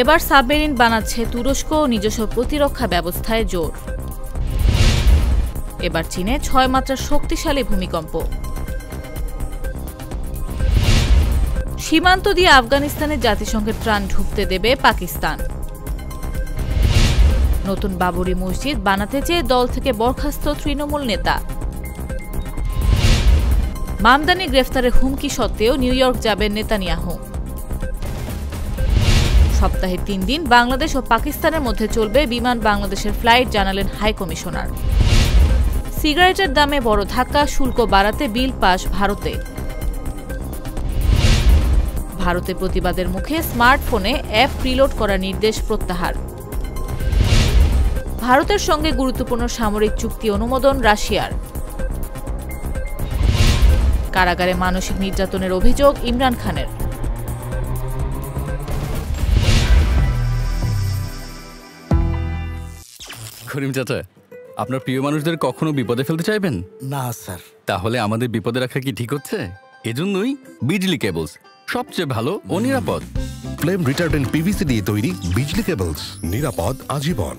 এবার সাবমেরিন বানাচ্ছে তুরস্ক, নিজস্ব প্রতিরক্ষা ব্যবস্থায় জোর। এবার চীনে 6 মাত্রার শক্তিশালী ভূমিকম্প। সীমান্ত দিয়ে আফগানিস্তানে জাতিসংঘের ত্রাণ ঢুকতে দেবে পাকিস্তান। নতুন বাবরি মসজিদ বানাতে চেয়ে দল থেকে বরখাস্ত তৃণমূল নেতা। মামদানি গ্রেফতারের হুমকি সত্ত্বেও নিউ ইয়র্ক যাবেন নেতানিয়াহু। সপ্তাহে 3 দিন বাংলাদেশ ও পাকিস্তানের মধ্যে চলবে বিমান বাংলাদেশের ফ্লাইট, জানালেন হাই কমিশনার। সিগারেটের দামে বড় ধাক্কা, শুল্ক বাড়াতে বিল পাস ভারতে। ভারতে প্রতিবাদের মুখে স্মার্টফোনে অ্যাপ প্রিলোড করার নির্দেশ প্রত্যাহার। ভারতের সঙ্গে গুরুত্বপূর্ণ সামরিক চুক্তি অনুমোদন রাশিয়ার। কারাগারে মানসিক নির্যাতনের অভিযোগ ইমরান খানের। করিম চাচা, আপনার প্রিয় মানুষদের কখনো বিপদে ফেলতে চাইবেন না স্যার। তাহলে আমাদের বিপদে রাখা কি ঠিক হচ্ছে? এজন্যই বিজলি কেবলস সবচেয়ে ভালো ও নিরাপদ। ফ্লেম রিটার্ডেন্ট পিভিসি দিয়ে তৈরি বিজলি কেবলস, নিরাপদ আজীবন।